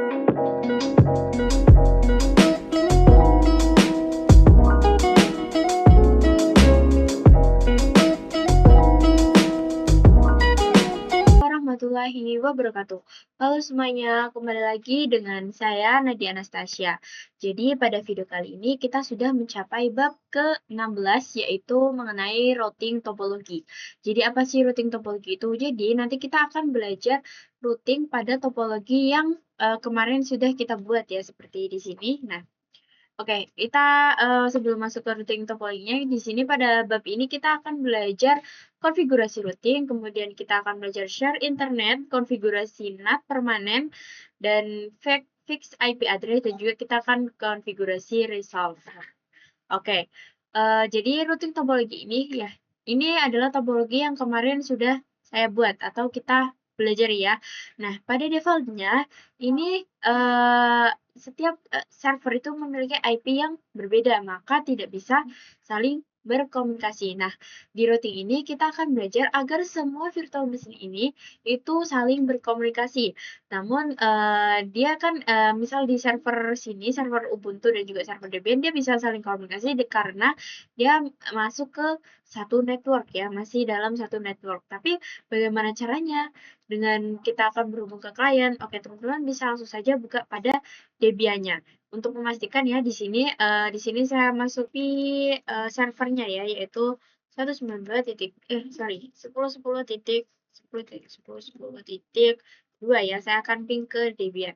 Warahmatullahi wabarakatuh. Halo semuanya, kembali lagi dengan saya Nadia Anastasia. Jadi pada video kali ini kita sudah mencapai bab ke-16 yaitu mengenai routing topologi. Jadi apa sih routing topologi itu? Jadi nanti kita akan belajar routing pada topologi yang kemarin sudah kita buat ya seperti di sini. Nah, oke, kita sebelum masuk ke routing topologinya, di sini pada bab ini kita akan belajar konfigurasi routing, kemudian kita akan belajar share internet, konfigurasi NAT permanen, dan fixed IP address, dan juga kita akan konfigurasi resolver. Oke, jadi routing topologi ini ya, ini adalah topologi yang kemarin sudah saya buat atau kita belajar ya. Nah, pada defaultnya ini setiap server itu memiliki IP yang berbeda, maka tidak bisa saling berkomunikasi. Nah, di routing ini kita akan belajar agar semua virtual machine ini itu saling berkomunikasi. Namun dia kan misal di server sini, server Ubuntu dan juga server Debian dia bisa saling komunikasi karena dia masuk ke satu network ya, masih dalam satu network. Tapi bagaimana caranya? Dengan kita akan berhubung ke klien. Oke, teman-teman bisa langsung saja buka pada Debian-nya. Untuk memastikan ya di sini saya masuki servernya ya, yaitu 192 titik 10.10 titik 10.10.10.2 ya. Saya akan ping ke Debian.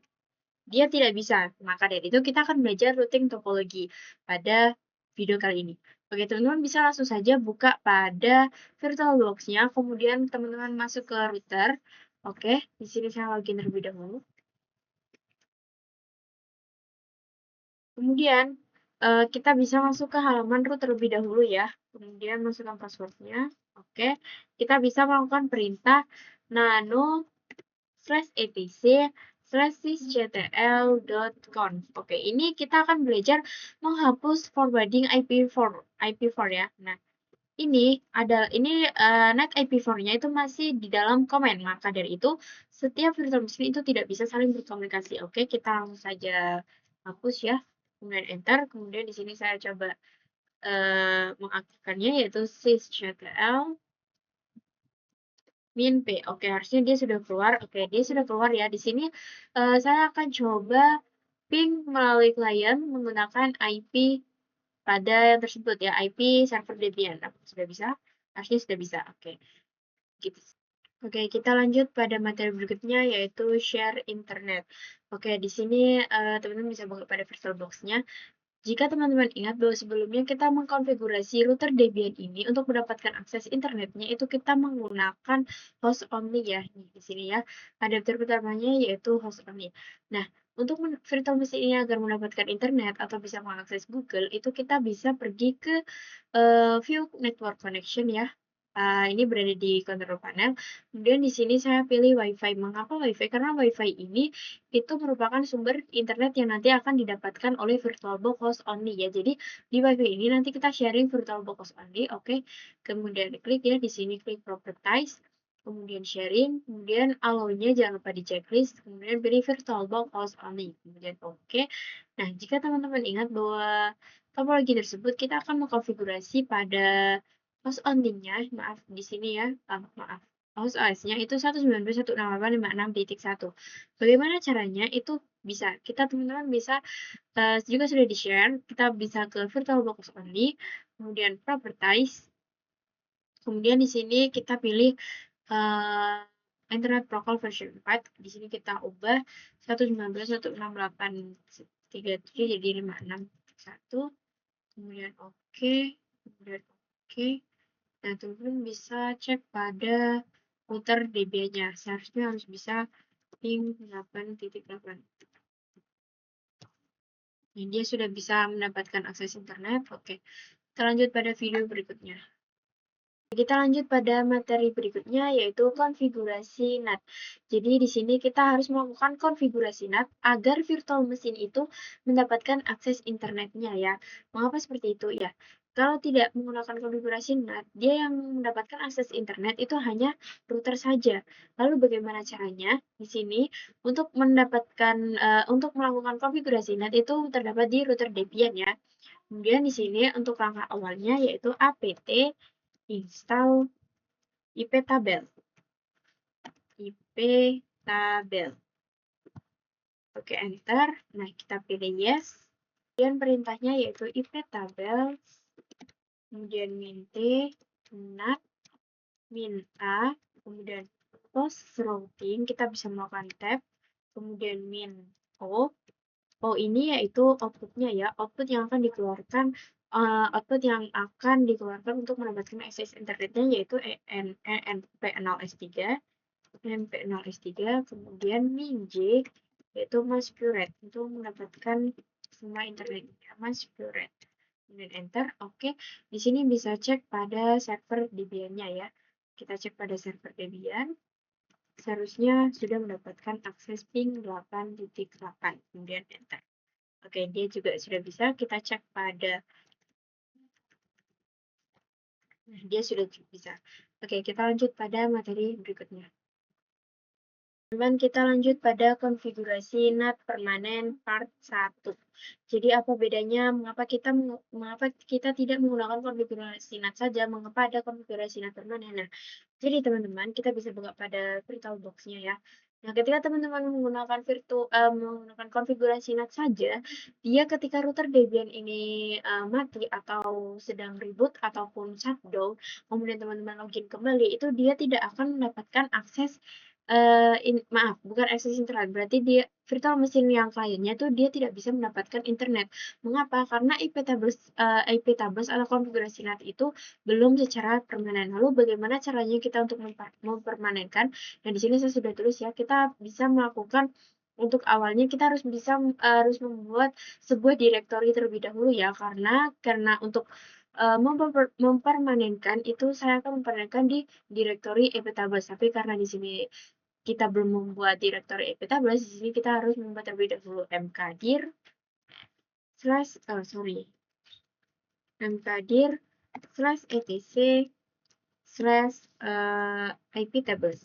Dia tidak bisa. Maka dari itu kita akan belajar routing topologi pada video kali ini. Oke, teman-teman bisa langsung saja buka pada VirtualBox-nya, kemudian teman-teman masuk ke router. Oke, di sini saya login terlebih dahulu. Kemudian kita bisa masuk ke halaman root terlebih dahulu ya. Kemudian masukkan passwordnya. Oke, kita bisa melakukan perintah nano /etc/sysctl.conf. Oke, ini kita akan belajar menghapus forwarding IP4 ya. Nah, ini net IP4-nya itu masih di dalam komen. Maka dari itu, setiap virtual machine itu tidak bisa saling berkomunikasi. Oke, kita langsung saja hapus ya. Kemudian enter. Kemudian di sini saya coba mengaktifkannya yaitu sysctl min P. Oke, harusnya dia sudah keluar. Oke, dia sudah keluar ya. Di sini saya akan coba ping melalui klien menggunakan IP pada yang tersebut ya, IP server Debian. Apakah sudah bisa? Harusnya sudah bisa. Oke, gitu. Oke, kita lanjut pada materi berikutnya yaitu share internet. Oke, di sini teman-teman bisa buka pada VirtualBox-nya. Jika teman-teman ingat bahwa sebelumnya kita mengkonfigurasi router Debian ini untuk mendapatkan akses internetnya itu kita menggunakan host only ya. Nih, di sini ya. Adapter pertamanya yaitu host only. Nah, untuk virtual machine ini agar mendapatkan internet atau bisa mengakses Google itu kita bisa pergi ke view network connection ya. Ini berada di control panel. Kemudian di sini saya pilih WiFi. Mengapa WiFi? Karena WiFi ini itu merupakan sumber internet yang nanti akan didapatkan oleh VirtualBox host only ya. Jadi di WiFi ini nanti kita sharing VirtualBox host only. Oke. Kemudian klik ya di sini klik properties. Kemudian sharing, kemudian allow-nya jangan lupa di checklist, kemudian pilih VirtualBox host only, kemudian oke. Nah, jika teman-teman ingat bahwa topologi tersebut kita akan mengkonfigurasi pada host only-nya, maaf di sini ya, maaf, host OS-nya itu 192.168.56.1. Bagaimana caranya? Itu bisa, kita teman-teman bisa juga sudah di-share, kita bisa ke VirtualBox only, kemudian properties, kemudian di sini kita pilih Internet Protocol version 4. Di sini kita ubah 192.168.37 jadi 56.1. Kemudian oke, kemudian oke. Nah, teman-teman bisa cek pada router DB-nya. Seharusnya harus bisa ping 8.8. Nah, dia sudah bisa mendapatkan akses internet. Oke, kita lanjut pada video berikutnya. Kita lanjut pada materi berikutnya yaitu konfigurasi NAT. Jadi di sini kita harus melakukan konfigurasi NAT agar virtual machine itu mendapatkan akses internetnya ya. Mengapa seperti itu? Ya, Kalau tidak menggunakan konfigurasi NAT, dia yang mendapatkan akses internet itu hanya router saja. Lalu bagaimana caranya? Di sini untuk mendapatkan untuk melakukan konfigurasi NAT itu terdapat di router Debian ya. Kemudian di sini untuk langkah awalnya yaitu apt install iptabel. iptabel. Oke, enter. Nah, kita pilih yes. Kemudian perintahnya yaitu iptabel, kemudian min t, nat, min a, kemudian post routing, kita bisa melakukan tab, kemudian min o. O ini yaitu outputnya ya, output yang akan dikeluarkan untuk mendapatkan akses internetnya yaitu enp0s3, enp0s3, kemudian min j yaitu masquerade untuk mendapatkan semua internetnya masquerade. Kemudian enter. Oke, di sini bisa cek pada server Debian-nya ya. Kita cek pada server Debian. Seharusnya sudah mendapatkan akses ping 8.8. Kemudian enter. Oke, dia juga sudah bisa. Kita cek pada dia sudah bisa. Oke, kita lanjut pada materi berikutnya. Teman, kita lanjut pada konfigurasi NAT permanen part 1. Jadi apa bedanya, mengapa kita tidak menggunakan konfigurasi NAT saja, mengapa ada konfigurasi NAT permanen? Nah, jadi teman-teman, kita bisa buka pada VirtualBox-nya ya. Nah, ketika teman-teman menggunakan menggunakan konfigurasi NAT saja, dia ketika router Debian ini mati atau sedang reboot ataupun shutdown, kemudian teman-teman login kembali, itu dia tidak akan mendapatkan akses maaf, bukan akses internet. Berarti dia virtual mesin yang kliennya tuh dia tidak bisa mendapatkan internet. Mengapa? Karena IP tables atau konfigurasi NAT itu belum secara permanen. Lalu bagaimana caranya kita untuk mempermanenkan? Nah, di sini saya sudah tulis ya. Kita bisa melakukan untuk awalnya kita harus membuat sebuah direktori terlebih dahulu ya, karena untuk mempermanenkan itu saya akan mempermanenkan di direktori iptables, tapi karena di sini kita belum membuat direktori iptables, di sini kita harus membuat terlebih dahulu mkdir mkdir etc iptables.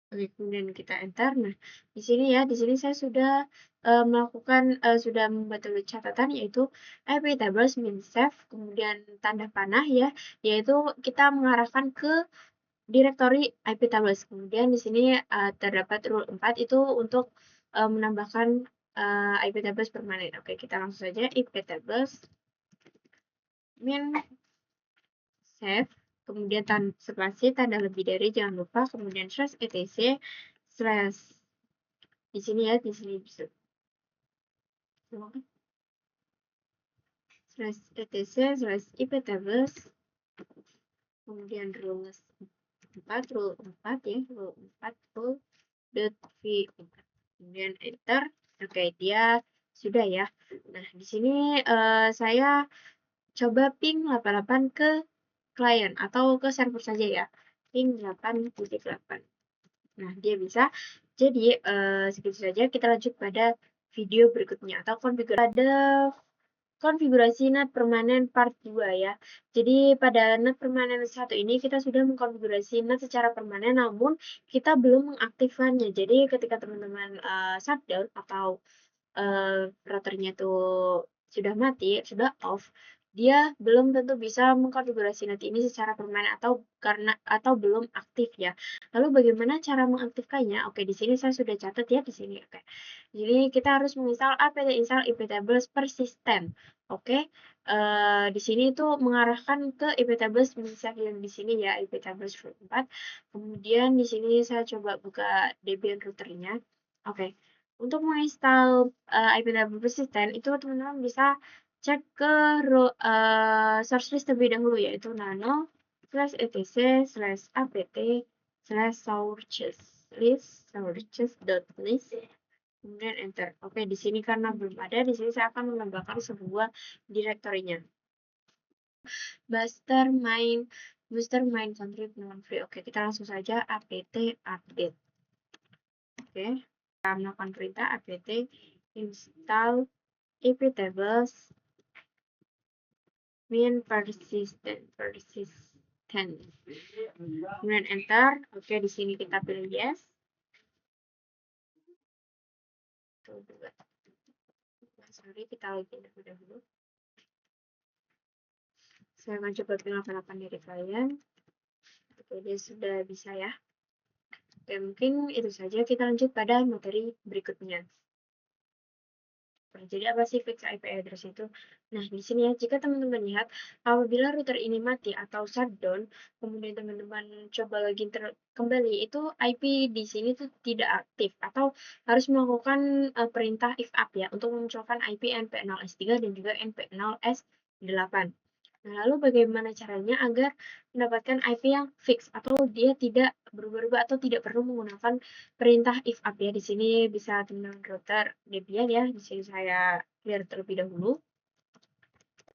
Oke, kemudian kita enter. Nah, di sini saya sudah sudah membuat catatan yaitu iptables min save, kemudian tanda panah ya, yaitu kita mengarahkan ke direktori iptables. Kemudian di sini terdapat rule 4 itu untuk menambahkan iptables permanen. Oke, kita langsung saja iptables min save, kemudian spasi tanda lebih dari, jangan lupa, kemudian /etc/ di sini ya, di sini bisa /etc/iptables, kemudian rule 4 ya, rule 4 rule.v, kemudian enter. Oke, dia sudah ya. Nah, di sini saya coba ping 88 ke klien atau ke server saja ya, ping 8.8. Nah, dia bisa. Jadi segitu saja, kita lanjut pada video berikutnya atau konfigurasi NAT permanen part 2 ya. Jadi pada NAT permanen 1 ini kita sudah mengkonfigurasi NAT secara permanen, namun kita belum mengaktifkannya. Jadi ketika teman-teman shutdown atau routernya tuh sudah mati, sudah off, dia belum tentu bisa mengkonfigurasi NAT ini secara permanen atau belum aktif ya. Lalu bagaimana cara mengaktifkannya? Oke, di sini saya sudah catat ya di sini. Oke. Jadi kita harus menginstal apt install iptables persistent. Oke. Di sini itu mengarahkan ke iptables misalnya yang di sini ya, iptables 4. Kemudian di sini saya coba buka Debian routernya. Oke. Untuk menginstal iptables persistent itu teman-teman bisa cek ke source list terlebih dahulu yaitu nano/etc/apt/sources/list kemudian enter. Oke, di sini karena belum ada, di sini saya akan menambahkan sebuah direktorinya. Booster main contrib non free. Oke, kita langsung saja apt update. Oke, kita melakukan perintah apt install iptables Min persistent. Kemudian enter. Oke, di sini kita pilih yes. Sorry, kita login dulu. Saya akan coba pilih 88 dari klien. Oke, dia sudah bisa ya. Oke, mungkin itu saja. Kita lanjut pada materi berikutnya. Jadi apa sih fixed IP address itu? Nah, di sini ya, jika teman-teman lihat, apabila router ini mati atau shutdown, kemudian teman-teman coba login kembali, itu IP di sini tuh tidak aktif atau harus melakukan perintah if up ya untuk memunculkan IP NP0S3 dan juga NP0S8. Nah, lalu bagaimana caranya agar mendapatkan IP yang fix atau dia tidak berubah-ubah atau tidak perlu menggunakan perintah if up ya. Di sini bisa teman-teman router Debian ya. Di sini saya clear terlebih dahulu.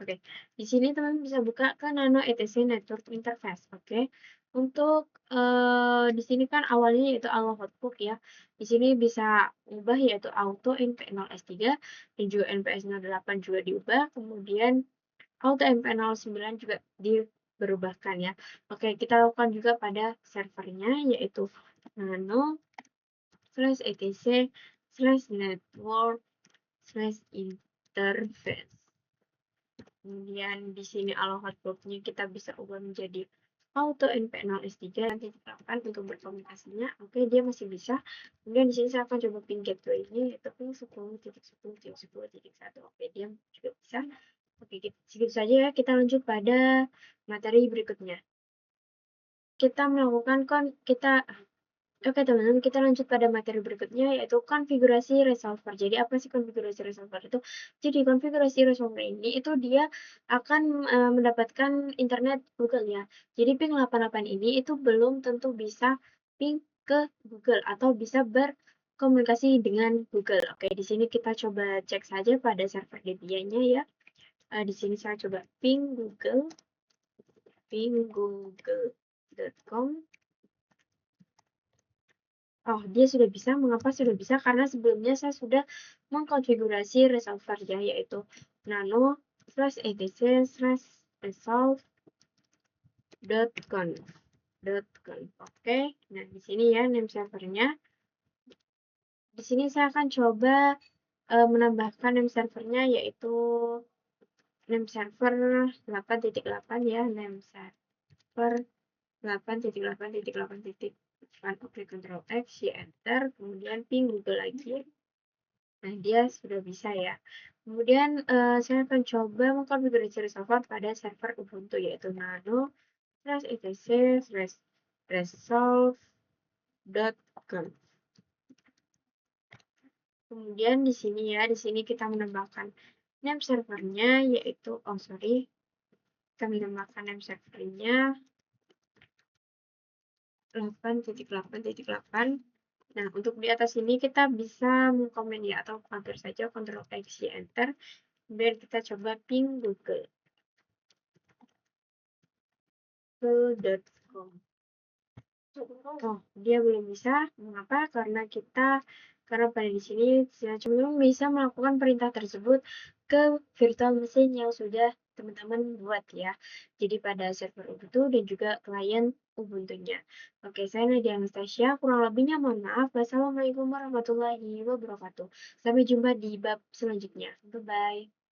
Oke, di sini teman bisa buka ke Nano ETC Network Interface. Oke, untuk di sini kan awalnya yaitu auto hotbook ya. Di sini bisa ubah yaitu auto NP0S3 dan juga NPS08 juga diubah. Kemudian auto MP09 juga diberubahkan ya. Oke, kita lakukan juga pada servernya yaitu nano /etc/network/interface. Kemudian di sini alamat hotbooknya kita bisa ubah menjadi auto NP0S3 nanti diterapkan untuk berkomunikasinya. Oke, dia masih bisa. Kemudian di sini saya akan coba ping gateway-nya yaitu ping 10.10.10.1. Oke, dia juga bisa. Oke, segitu saja ya. Kita lanjut pada materi berikutnya. Kita melakukan Oke teman-teman, kita lanjut pada materi berikutnya yaitu konfigurasi resolver. Jadi apa sih konfigurasi resolver itu? Jadi konfigurasi resolver ini itu dia akan mendapatkan internet Google ya. Jadi ping 88 ini itu belum tentu bisa ping ke Google atau bisa berkomunikasi dengan Google. Oke, di sini kita coba cek saja pada server Debian-nya ya. Di sini saya coba ping google.com. Oh, dia sudah bisa. Mengapa sudah bisa? Karena sebelumnya saya sudah mengkonfigurasi resolver ya, yaitu nano/etc/resolve.conf. Oke, nah di sini ya name servernya. Di sini saya akan coba menambahkan name servernya yaitu name server 8.8 ya, name server 8.8.8.8. Oke, Ctrl X, Y enter, kemudian ping Google lagi. Nah, dia sudah bisa ya. Kemudian saya akan coba mengkonfigurasi resolver pada server Ubuntu yaitu nano/etc/resolve.conf. Kemudian di sini ya, di sini kita menambahkan name servernya yaitu kita menambahkan name servernya 8.8.8. Nah, untuk di atas ini kita bisa mengkomen ya atau mampir saja Ctrl X Y enter. Kemudian kita coba ping google.com. Oh, dia belum bisa. Mengapa? Karena pada di sini saya cuma bisa melakukan perintah tersebut ke virtual machine yang sudah teman-teman buat ya. Jadi pada server Ubuntu dan juga klien Ubuntu-nya. Oke, saya Nadia Anastasia. Kurang lebihnya mohon maaf. Wassalamualaikum warahmatullahi wabarakatuh. Sampai jumpa di bab selanjutnya. Bye-bye.